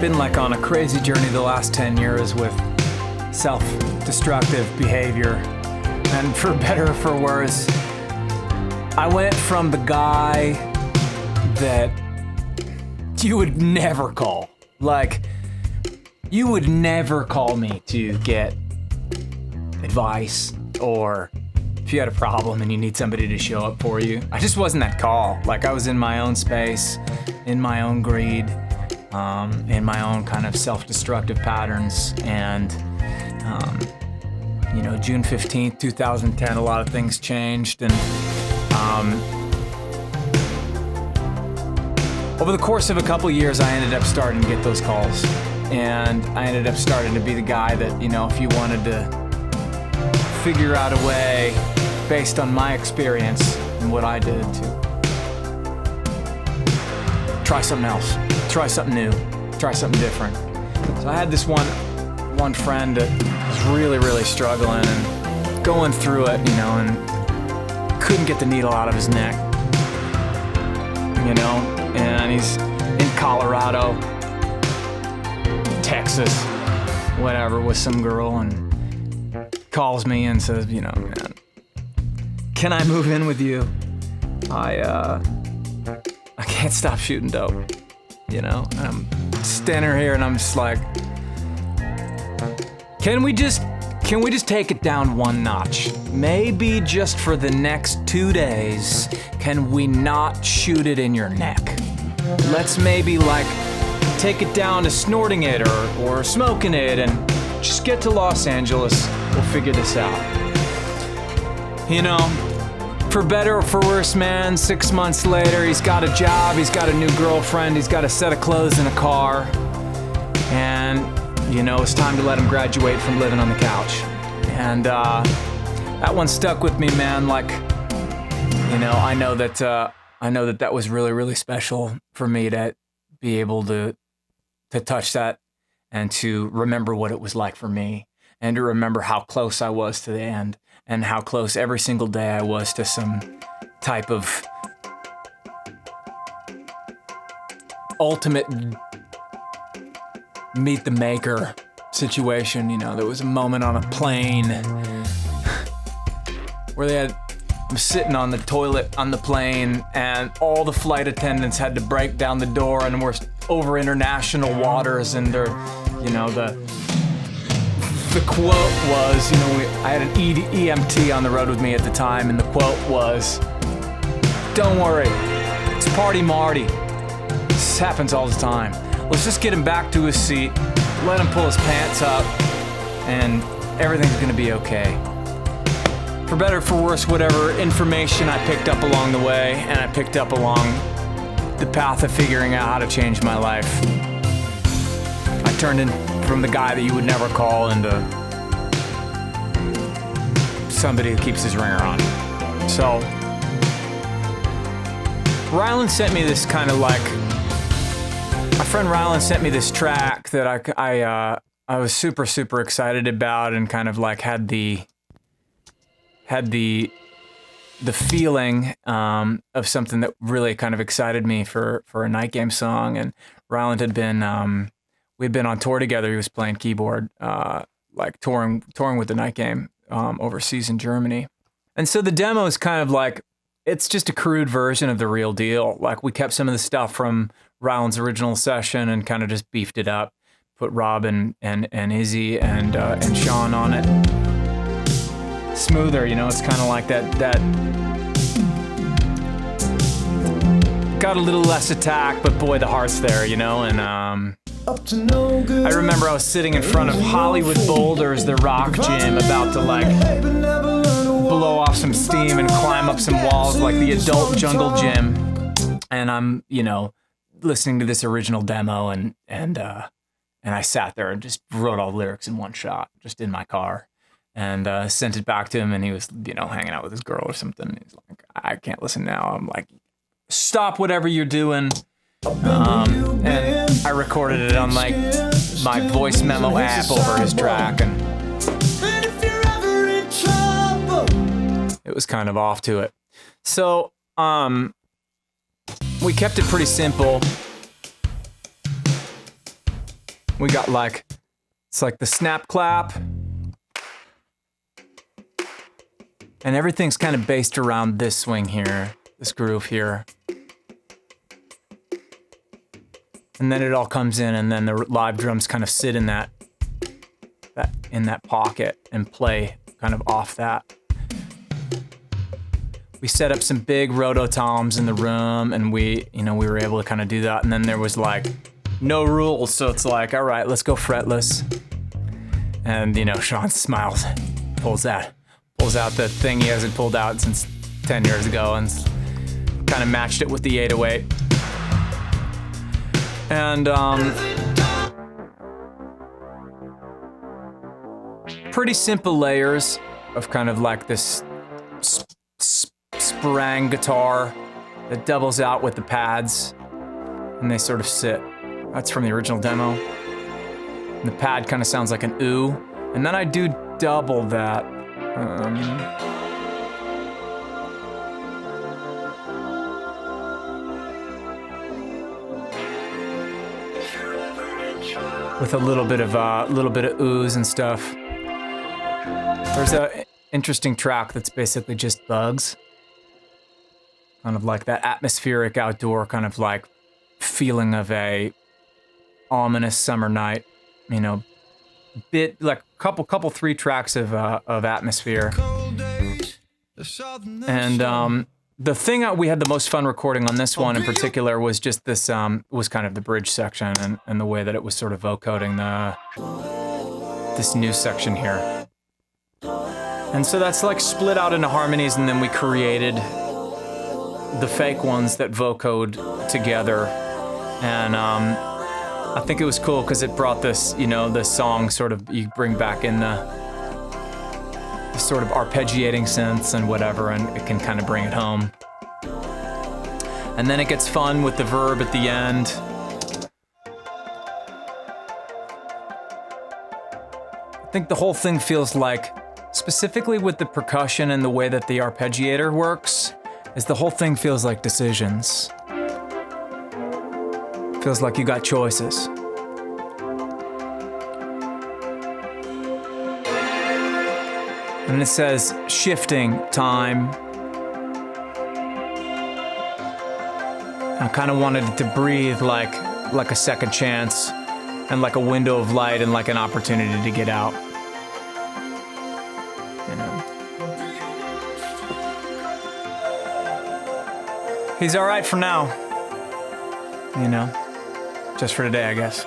been like on a crazy journey the last 10 years with self-destructive behavior. And for better or for worse, I went from the guy that you would never call. Like, you would never call me to get advice, or if you had a problem and you need somebody to show up for you. I just wasn't that call. Like, I was in my own space, in my own greed, in my own kind of self-destructive patterns. And, June 15th, 2010, a lot of things changed. And over the course of a couple years, I ended up starting to get those calls. And I ended up starting to be the guy that, if you wanted to figure out a way based on my experience and what I did to try something else, try something new, try something different. So I had this one friend that was really, really struggling and going through it, and couldn't get the needle out of his neck, and he's in Colorado, Texas, whatever, with some girl, and calls me and says, man, can I move in with you? I can't stop shooting dope, and I'm standing here and I'm just like, can we just take it down one notch? Maybe just for the next 2 days, can we not shoot it in your neck? Let's maybe take it down to snorting it or smoking it and just get to Los Angeles. We'll figure this out. For better or for worse, man, 6 months later, he's got a job, he's got a new girlfriend, he's got a set of clothes and a car. And, it's time to let him graduate from living on the couch. And that one stuck with me, man. I know that was really, really special for me to be able to touch that and to remember what it was like for me, and to remember how close I was to the end, and how close every single day I was to some type of ultimate meet the maker situation. There was a moment on a plane where I'm sitting on the toilet on the plane, and all the flight attendants had to break down the door, and we're over international waters, and they're, the quote was, I had an EMT on the road with me at the time, and the quote was, "Don't worry, it's Party Marty. This happens all the time. Let's just get him back to his seat, let him pull his pants up, and everything's gonna be okay." For better or for worse, whatever information I picked up along the way, and I picked up along the path of figuring out how to change my life, I turned in from the guy that you would never call into somebody who keeps his ringer on. So Rylan sent me this kind of my friend Rylan sent me this track that I was super, super excited about, and kind of had the feeling of something that really kind of excited me for a Night Game song. And Ryland had been, we'd been on tour together. He was playing keyboard, touring with the Night Game overseas in Germany. And so the demo is kind of it's just a crude version of the real deal. We kept some of the stuff from Ryland's original session and kind of just beefed it up, put Rob and Izzy and Sean on it. Smoother, it's kind of like that got a little less attack, but boy, the heart's there, and I remember I was sitting in front of Hollywood Boulders, the rock gym, about to blow off some steam and climb up some walls, like the adult jungle gym, and I'm listening to this original demo, and I sat there and just wrote all the lyrics in one shot, just in my car. And sent it back to him, and he was, hanging out with his girl or something. He's like, I can't listen now. I'm like, stop whatever you're doing. And I recorded it on my voice memo app over his track, and it was kind of off to it. So we kept it pretty simple. We got like, it's like the snap clap. And everything's kind of based around this swing here, this groove here. And then it all comes in, and then the live drums kind of sit in that pocket and play kind of off that. We set up some big rototoms in the room, and we were able to kind of do that. And then there was like no rules, so it's like, all right, let's go fretless. And Sean smiles, pulls out the thing he hasn't pulled out since 10 years ago, and kind of matched it with the 808. And pretty simple layers of kind of like this sprang guitar that doubles out with the pads, and they sort of sit. That's from the original demo. And the pad kind of sounds like an ooh, and then I do double that. With a little bit of oohs and stuff. There's a interesting track that's basically just bugs. Kind of like that atmospheric outdoor kind of like feeling of a ominous summer night, bit like couple 3 tracks of atmosphere. And the thing we had the most fun recording on this one in particular was just this was kind of the bridge section and the way that it was sort of vocoding this new section here. And so that's like split out into harmonies, and then we created the fake ones that vocode together. And I think it was cool because it brought this, the song sort of, you bring back in the sort of arpeggiating synths and whatever, and it can kind of bring it home. And then it gets fun with the verb at the end. I think the whole thing feels like, specifically with the percussion and the way that the arpeggiator works, is the whole thing feels like decisions. Feels like you got choices. And it says shifting time. I kind of wanted it to breathe like a second chance, and like a window of light, and like an opportunity to get out. He's all right for now. Just for today, I guess.